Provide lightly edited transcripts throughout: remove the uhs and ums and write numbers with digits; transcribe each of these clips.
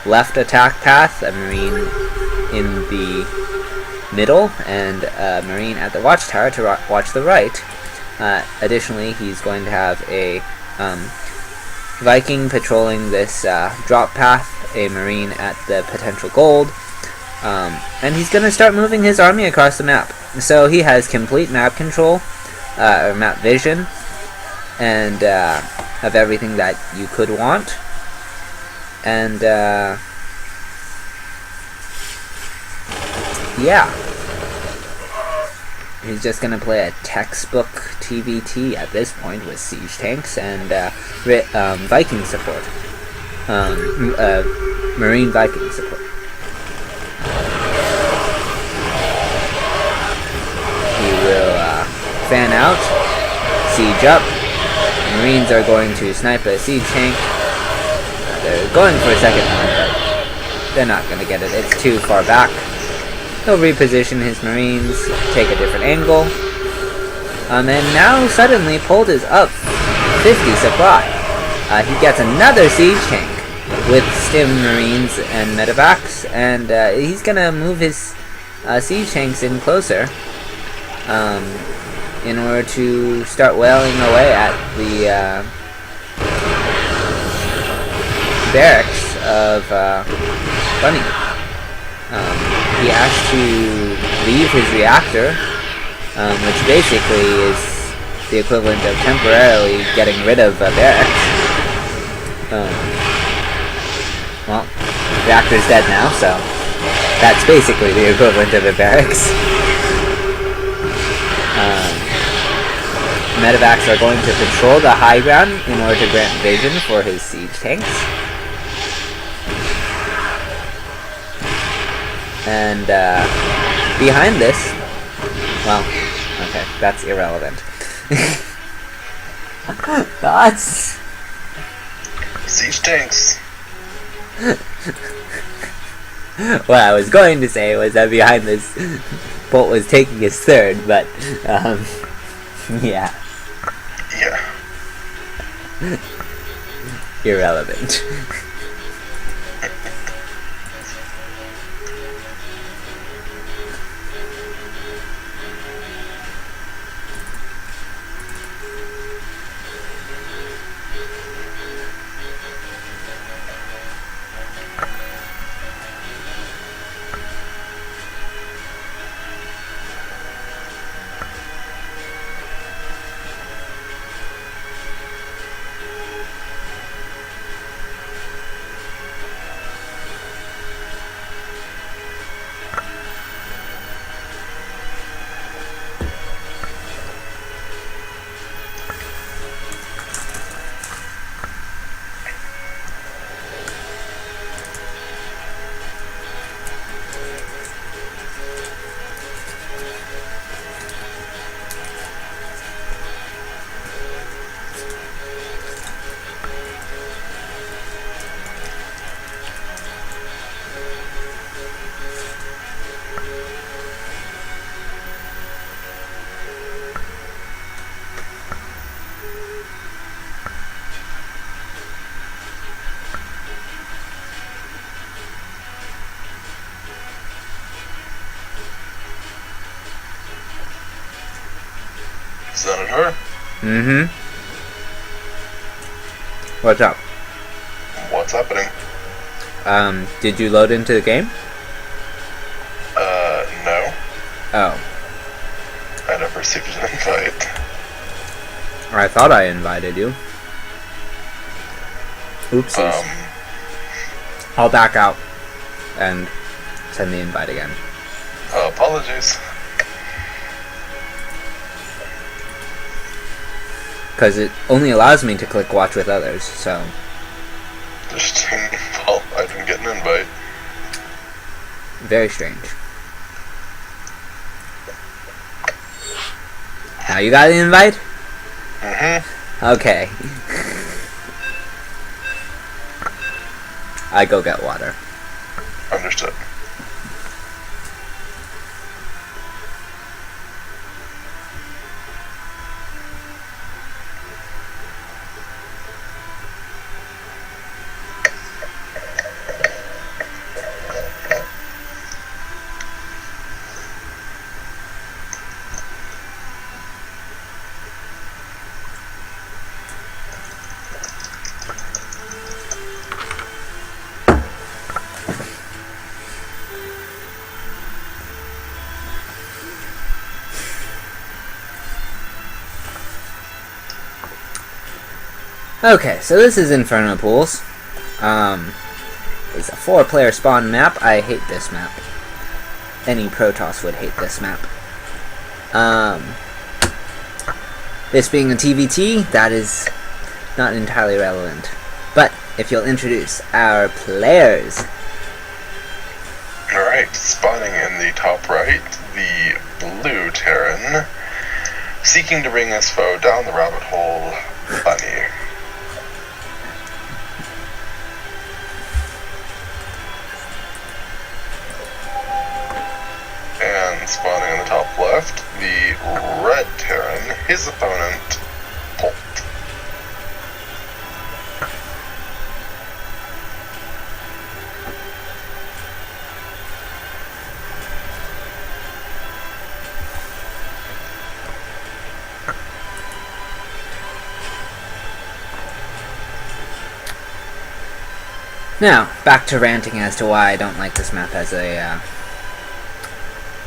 left attack path, a Marine in the middle, and a Marine at the watchtower to watch the right. Additionally, he's going to have a Viking patrolling this drop path, a Marine at the potential gold, and he's going to start moving his army across the map. So he has complete map control, or map vision, and of everything that you could want. And yeah, he's just gonna play a textbook TVT at this point with siege tanks and Viking support, Marine Viking support. He will fan out, siege up. Marines are going to snipe a siege tank. They're going for a second one, but they're not going to get it. It's too far back. He'll reposition his Marines, take a different angle. And now suddenly Pold is up 50 supply. He gets another siege tank with stim Marines and medevacs, and he's going to move his siege tanks in closer in order to start wailing away at the barracks of Bunny. He has to leave his reactor, which basically is the equivalent of temporarily getting rid of barracks. Well, reactor's dead now, so that's basically the equivalent of a barracks. Medevacs are going to patrol the high ground in order to grant vision for his siege tanks. And behind this, well, okay, that's irrelevant. Thoughts? Siege tanks. What I was going to say was that behind this, Bolt was taking his third, but yeah. Yeah. Irrelevant. Senator? Mm-hmm. What's up? What's happening? Did you load into the game? No. Oh. I never received an invite. I thought I invited you. Oopsies. I'll back out and send the invite again. Apologies. Because it only allows me to click watch with others, so... Interesting. Well, I didn't get an invite. Very strange. Now you got an invite? Mm-hmm. Okay. I go get water. Understood. Okay, so this is Inferno Pools. It's a 4-player spawn map. I hate this map. Any Protoss would hate this map. This being a TVT, that is not entirely relevant. But if you'll introduce our players. Alright, spawning in the top right, the blue Terran, seeking to bring his foe down the rabbit hole, Bunny. And spawning in the top left, the red Terran, his opponent, Bolt. Now, back to ranting as to why I don't like this map as a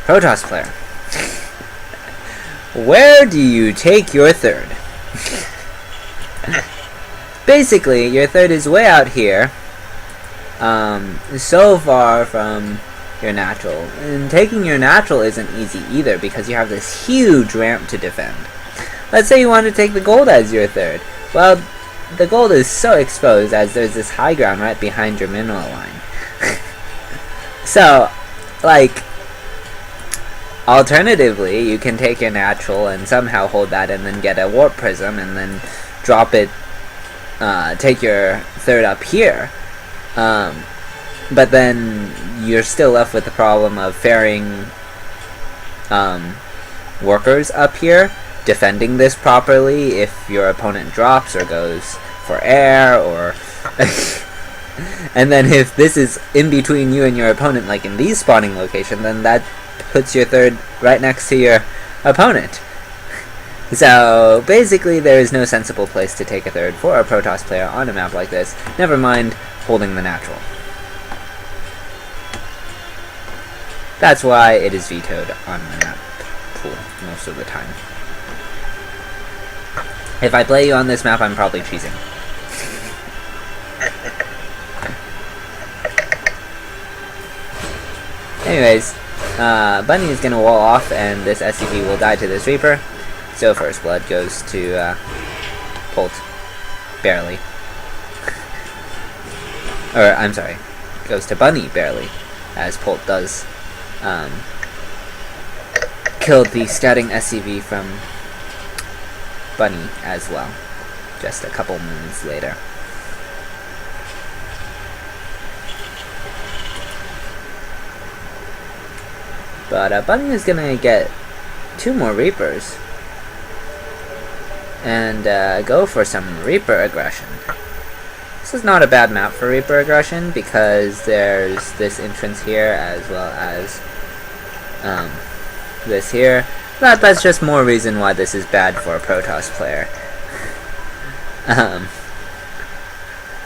Protoss player. Where do you take your third? Basically, your third is way out here, so far from your natural. And taking your natural isn't easy either, because you have this huge ramp to defend. Let's say you want to take the gold as your third. Well, the gold is so exposed as there's this high ground right behind your mineral line. So, like, alternatively, you can take your natural and somehow hold that and then get a warp prism and then drop it, take your third up here. But then you're still left with the problem of ferrying workers up here, defending this properly if your opponent drops or goes for air, or and then if this is in between you and your opponent, like in these spawning location, then that puts your third right next to your opponent. So basically there is no sensible place to take a third for a Protoss player on a map like this, never mind holding the natural. That's why it is vetoed on the map pool most of the time. If I play you on this map, I'm probably cheesing. Anyways, Bunny is going to wall off, and this SCV will die to this Reaper. So first blood goes to Bolt. Barely. Or, I'm sorry, goes to Bunny barely, as Bolt does kill the scouting SCV from Bunny as well, just a couple minutes later. But Bunny is gonna get 2 more Reapers and go for some Reaper aggression. This is not a bad map for Reaper aggression because there's this entrance here as well as this here. That's just more reason why this is bad for a Protoss player.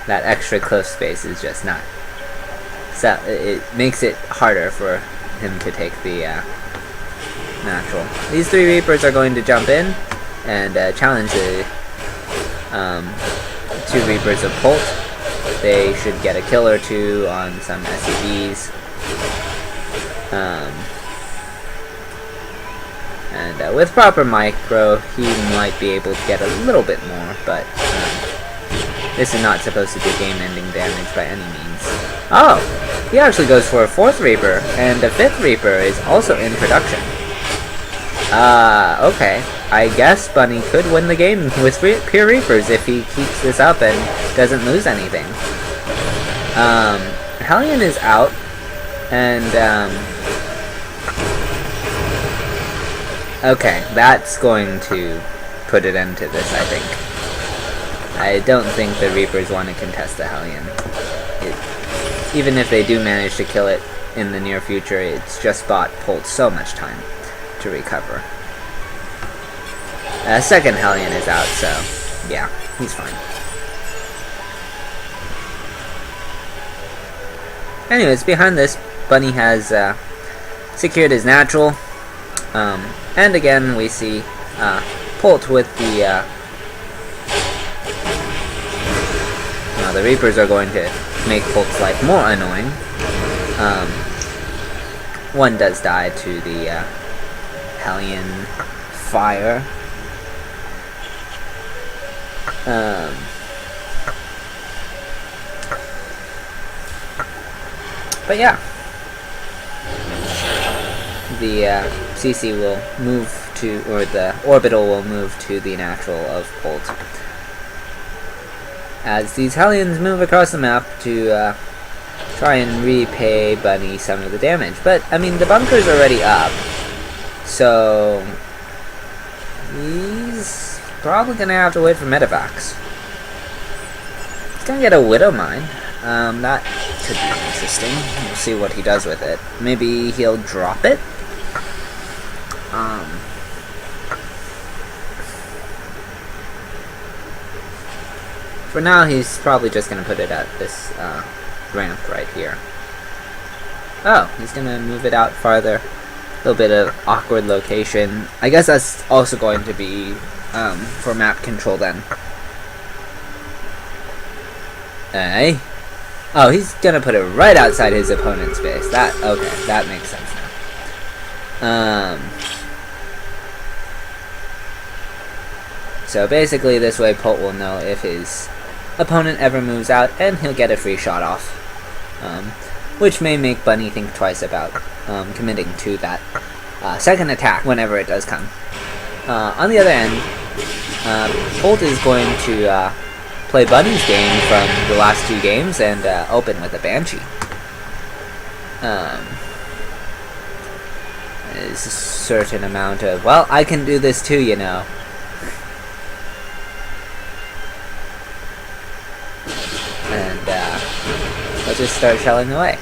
That extra close space is just not. So it makes it harder for him to take the natural. These 3 Reapers are going to jump in and challenge the 2 Reapers of Bolt. They should get a kill or 2 on some SCVs. And with proper micro, he might be able to get a little bit more, but this is not supposed to do game-ending damage by any means. Oh! He actually goes for a 4th Reaper, and a 5th Reaper is also in production. Okay. I guess Bunny could win the game with pure Reapers if he keeps this up and doesn't lose anything. Hellion is out, and okay, that's going to put an end to this, I think. I don't think the Reapers want to contest the Hellion. Even if they do manage to kill it in the near future, it's just bought Bolt so much time to recover. Second Hellion is out, so yeah, he's fine. Anyways, behind this, Bunny has secured his natural, and again we see Bolt with the the Reapers are going to make Polt's life more annoying. One does die to the Hellion fire. But yeah, the CC will move to, or the orbital will move to the natural of Polt, as these Hellions move across the map to try and repay Bunny some of the damage. But I mean, the bunker's already up, so he's probably gonna have to wait for medevacs. He's gonna get a Widow Mine. That could be interesting. We'll see what he does with it. Maybe he'll drop it? For now, he's probably just gonna put it at this, ramp right here. Oh, he's gonna move it out farther. A little bit of awkward location. I guess that's also going to be, for map control then. Hey? Oh, he's gonna put it right outside his opponent's base. Okay, that makes sense now. So basically this way Polt will know if his opponent ever moves out, and he'll get a free shot off. Which may make Bunny think twice about committing to that second attack whenever it does come. On the other end, Polt is going to play Bunny's game from the last 2 games and open with a Banshee. There's a certain amount of, well, I can do this too, you know. And let's just start shelling away.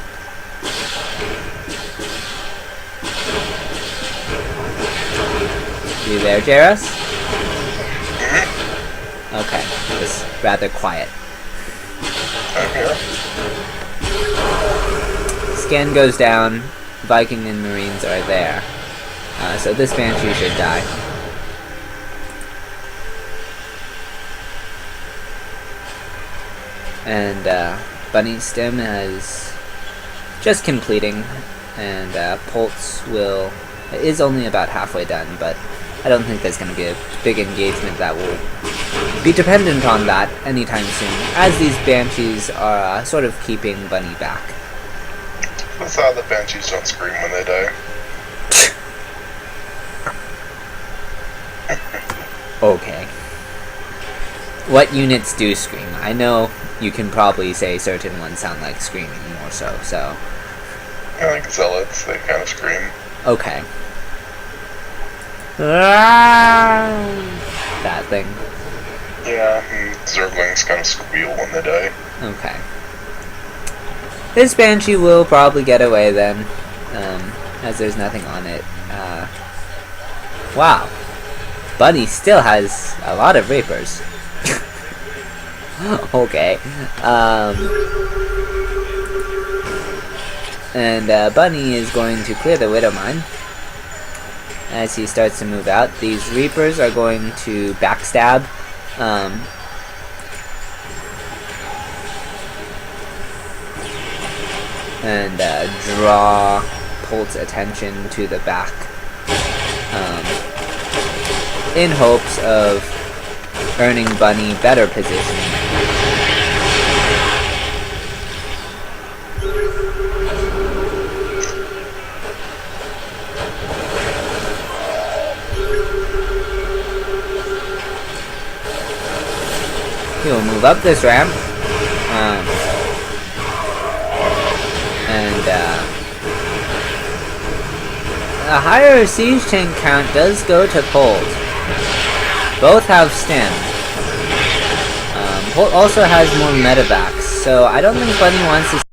You there, Jairus? Okay, it was rather quiet. I'm here. Scan goes down, Viking and Marines are there. So this Banshee should die. And Bunny's stem is just completing, and Polt's is only about halfway done, but I don't think there's going to be a big engagement that will be dependent on that anytime soon, as these Banshees are sort of keeping Bunny back. That's how the Banshees don't scream when they die. Okay. What units do scream? I know you can probably say certain ones sound like screaming more so. I like Zealots, they kind of scream. Okay. That thing. Yeah, and Zerglings kind of squeal when they die. Okay. This Banshee will probably get away then, as there's nothing on it. Wow. Bunny still has a lot of Reapers. Okay. And Bunny is going to clear the Widow Mine as he starts to move out. These Reapers are going to backstab. And draw Polt's attention to the back, in hopes of earning Bunny better positioning. He will move up this ramp, and a higher siege tank count does go to Polt. Both have stem. Polt also has more medevacs, so I don't think Bunny wants to